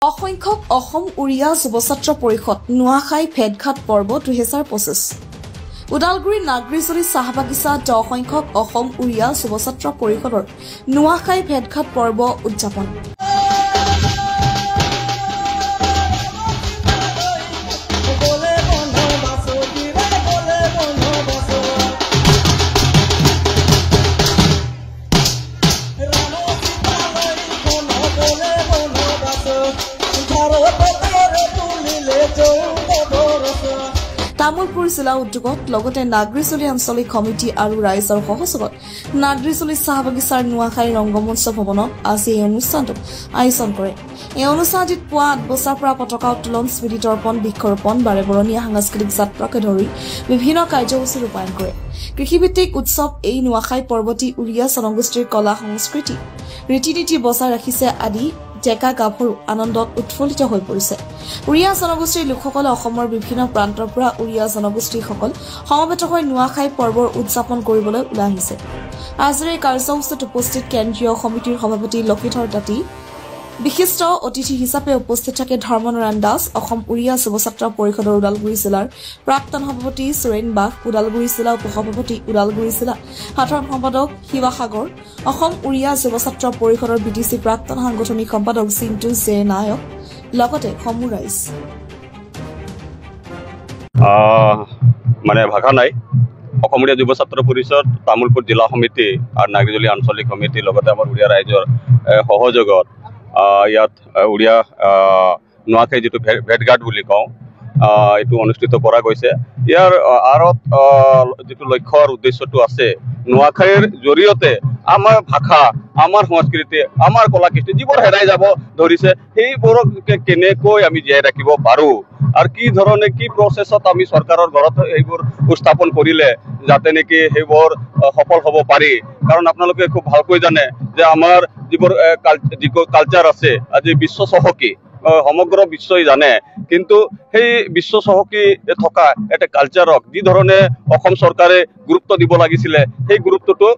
অসংখ্যক অসম উৰিয়া যুৱছাত্ৰ পৰিষদ নোয়াখাই ভেটঘাট পৰ্ব 2025 উদালগুৰি নাগৰিচলি চাহবাগিচাত অসংখ্যক অসম উৰিয়া যুৱছাত্ৰ পৰিষদৰ নোয়াখাই ভেটঘাট পৰ্ব উদযাপন তামুলপুৰ জিলা উদ্যোগত লগতে নাগৰিচলি আঞ্চলিক কমিটি আৰু ৰাইজৰ সহযোগত নাগৰিচলি চাহবাগিচাৰ নোয়াখাই ৰংগমঞ্চ ভৱনত আজি এই অনুষ্ঠানটো আয়োজন কৰে। এই অনুষ্ঠানটিত পুৱা 8 বজাৰ পৰা পতাকা উত্তোলন, স্মৃতি তৰ্পণ, বৃক্ষৰোপণ, বাৰেবৰণীয়া সাংস্কৃতিক যাত্ৰাকে ধৰি বিভিন্ন কাৰ্যসূচী ৰূপায়ণ কৰে। কৃষিভিত্তিক উৎসৱ এই নোয়াখাই পৰ্বতী উৰিয়া জনগোষ্ঠীৰ কলা সংস্কৃতি ৰীতি নীতি বজাই ৰাখিছে আদি ডেকা গাভৰু আনন্দত উৎফুল্লিত হৈ পৰিছে। উৰিয়া জনগোষ্ঠীৰ লোকসকলে অসমৰ বিভিন্ন প্ৰান্তৰ পৰা উৰিয়া জনগোষ্ঠীসকল সমবেত হৈ নোয়াখাই পৰ্বৰ উদযাপন কৰিবলৈ ওলাই আহিছে। আজিৰ এই কাৰ্যসূচীত উপস্থিত কেন্দ্ৰীয় সমিতিৰ সভাপতি লক্ষীধৰ তাঁতী, বিশিষ্ট অতিথি হিচাপে উপস্থিত থাকে ধৰ্মনাৰায়ণ দাস, অসম উৰিয়া যুৱছাত্ৰ পৰিষদৰ ওদালগুৰি জিলাৰ প্ৰাক্তন সভাপতি সুৰেণ বাঘ, ওদালগুৰি জিলা উপসভাপতি, ওদালগুৰি জিলা সাধাৰণ সম্পাদক শিৱাসাগৰ, অসম উৰিয়া যুৱছাত্ৰ পৰিষদৰ বিটিচি প্ৰাক্তন সাংগঠনিক সম্পাদক চিন্তু জে নায়ক, লগতে সমূহ ৰাইজ। ভাষা নাই অসম উৰিয়া যুৱছাত্ৰ পৰিষদ, তামুলপুৰ জিলা সমিতি আৰু নাগৰিচলি আঞ্চলিক সমিতি, লগতে আমাৰ উৰিয়া ৰাইজৰ সহযোগত ইয়াত উৰিয়া নোয়াখাই যিটো ভেটঘাট বুলি কওঁ এইটো অনুষ্ঠিত কৰা গৈছে। ইয়াৰ আঁৰত যিটো লক্ষ্য আৰু উদ্দেশ্যটো আছে, নোয়াখাইৰ জৰিয়তে আমাৰ ভাষা, আমাৰ সংস্কৃতি, আমাৰ কলা কৃষ্টি যিবোৰ হেৰাই যাব ধৰিছে সেইবোৰক কেনেকৈ আমি জীয়াই ৰাখিব পাৰোঁ আৰু কি ধৰণে কি প্ৰচেছত আমি চৰকাৰৰ ঘৰত এইবোৰ উপস্থাপন কৰিলে যাতে নেকি সেইবোৰ সফল হ'ব পাৰি। কাৰণ আপোনালোকে খুব ভালকৈ জানে যে আমাৰ যিবোৰ কালচাৰ আছে আজি বিশ্ব চহকী, সমগ্ৰ বিশ্বই জানে, কিন্তু সেই বিশ্ব চহকী থকা এটা কালচাৰক যি ধৰণে অসম চৰকাৰে গুৰুত্ব দিব লাগিছিলে সেই গুৰুত্বটো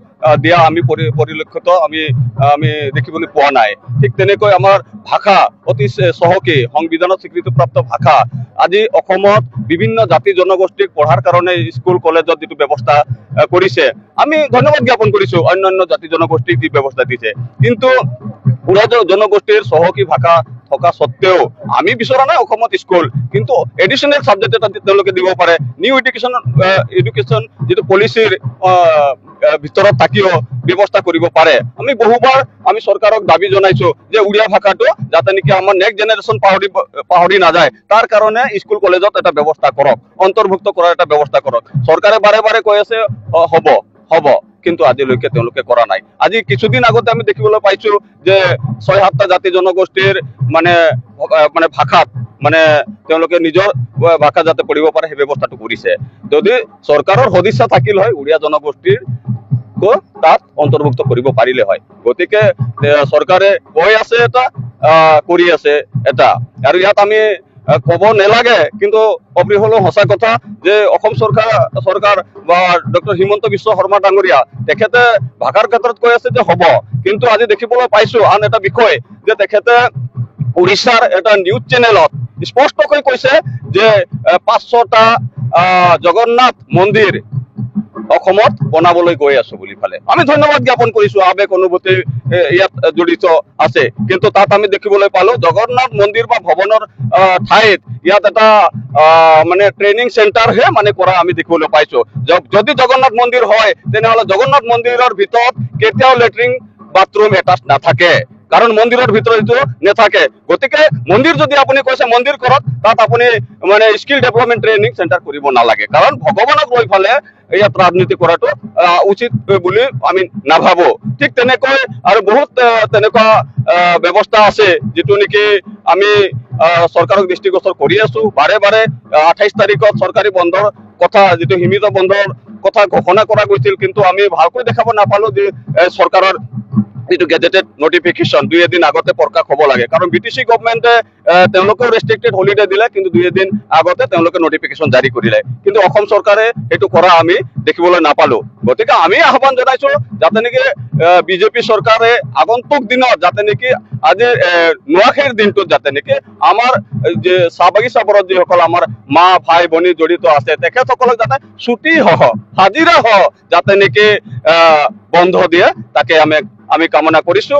দিয়া আমি পৰিলক্ষিত আমি দেখিবলৈ পোৱা নাই। ঠিক তেনেকৈ আমাৰ ভাষা অতি চহকী, সংবিধানত স্বীকৃতিপ্ৰাপ্ত ভাষা আজি অসমত বিভিন্ন জাতি জনগোষ্ঠীক পঢ়াৰ কাৰণে স্কুল কলেজত যিটো ব্যৱস্থা কৰিছে আমি ধন্যবাদ জ্ঞাপন কৰিছোঁ, অন্যান্য জাতি জনগোষ্ঠীক যি ব্যৱস্থা দিছে। কিন্তু উৰিয়া জনগোষ্ঠীৰ চহকী ভাষা থকা স্বত্তেও আমি বিচৰা নাই অসমত স্কুল, কিন্তু এডিশ্যনেল ছাবজেক্ট এটা তেওঁলোকে দিব পাৰে। নিউ এডুকেশ্যন যিটো পলিচিৰ ভিতৰত থাকিও ব্যৱস্থা কৰিব পাৰে। আমি বহুবাৰ আমি চৰকাৰক দাবী জনাইছোঁ যে উৰিয়া ভাষাটো যাতে নেকি আমাৰ নেক্সট জেনেৰেশ্যন পাহৰি নাযায়, তাৰ কাৰণে স্কুল কলেজত এটা ব্যৱস্থা কৰক, অন্তৰ্ভুক্ত কৰাৰ এটা ব্যৱস্থা কৰক। চৰকাৰে বাৰে বাৰে কৈ আছে হ'ব, কিন্তু আজিলৈকে তেওঁলোকে কৰা নাই। আজি কিছুদিন আগতে আমি দেখিবলৈ পাইছো যে 6-7টা জাতি জনগোষ্ঠীৰ মানে ভাষাত তেওঁলোকে নিজৰ ভাষা যাতে পঢ়িব পাৰে সেই ব্যৱস্থাটো কৰিছে। যদি চৰকাৰৰ সদিচ্ছা থাকিল হয় উৰিয়া জনগোষ্ঠীৰ তাত অন্তৰ্ভুক্ত কৰিব পাৰিলে হয়। গতিকে চৰকাৰে কৈ আছে এটা, কৰি আছে এটা, আৰু ইয়াত আমি ক'ব নালাগে, কিন্তু অপ্ৰিয় সঁচা কথা যে অসম চৰকাৰ বা ডক্টৰ হিমন্ত বিশ্ব শৰ্মা ডাঙৰীয়া তেখেতে ভাষাৰ ক্ষেত্ৰত কৈ আছে যে হ'ব, কিন্তু আজি দেখিবলৈ পাইছোঁ আন এটা বিষয় যে তেখেতে উৰিষ্যাৰ এটা নিউজ চেনেলত স্পষ্টকৈ কৈছে যে 500টা জগন্নাথ মন্দিৰ অসমত বনাবলৈ গৈ আছো বুলি ফালে। আমি ধন্যবাদ জ্ঞাপন কৰিছোঁ, আবেগ অনুভূতি ইয়াত জড়িত আছে, কিন্তু তাত আমি দেখিবলৈ পালো জগন্নাথ মন্দিৰ বা ভৱনৰ ঠাইত ইয়াত এটা ট্ৰেইনিং চেণ্টাৰহে কৰা আমি দেখিবলৈ পাইছোঁ। যদি জগন্নাথ মন্দিৰ হয় তেনেহ'লে জগন্নাথ মন্দিৰৰ ভিতৰত কেতিয়াও লেট্ৰিন বাথৰুম এটাচ নাথাকে, কাৰণ মন্দিৰৰ ভিতৰত এইটো নাথাকে। গতিকে মন্দিৰ যদি আপুনি কৈছে মন্দিৰ কৰক, তাত আপুনি স্কিল ডেভেলপমেণ্ট ট্ৰেইনিং চেণ্টাৰ কৰিব নালাগে, কাৰণ ভগৱানক লৈ ফালে ইয়াত ৰাজনীতি কৰাটো উচিত বুলি আমি নাভাবোঁ। ঠিক তেনেকৈ আৰু বহুত তেনেকুৱা ব্যৱস্থা আছে যিটো নেকি আমি চৰকাৰক দৃষ্টিগোচৰ কৰি আছোঁ। বাৰে 28 তাৰিখত চৰকাৰী বন্ধৰ কথা, যিটো সীমিত বন্ধৰ কথা ঘোষণা কৰা গৈছিল, কিন্তু আমি ভালকৈ দেখাব নাপালোঁ যে চৰকাৰৰ যিটো গেজেটেড নটিফিকেশ্যন 2 এদিন আগতে প্ৰকাশ হ'ব লাগে, কাৰণ বিটিচি গভৰ্ণমেণ্টে তেওঁলোকেও ৰেষ্ট্ৰিক্টেড হলিডে দিলে, কিন্তু 2 এদিন আগতে তেওঁলোকে নটিফিকেশ্যন জাৰি কৰিলে, কিন্তু অসম চৰকাৰে সেইটো কৰা আমি দেখিবলৈ নাপালো। গতিকে আমি আহ্বান জনাইছো যাতে নেকি বিজেপি চৰকাৰে আগন্তুক দিনত যাতে নেকি আজি নোৱাখাইৰ দিনটোত যাতে নেকি আমাৰ যে চাহ বাগিচাবোৰত যিসকল আমাৰ মা ভাই ভনী জড়িত আছে তেখেতসকলক যাতে ছুটি সহ হাজিৰা সহ যাতে নেকি বন্ধ দিয়ে, তাকে আমি কামনা কৰিছো।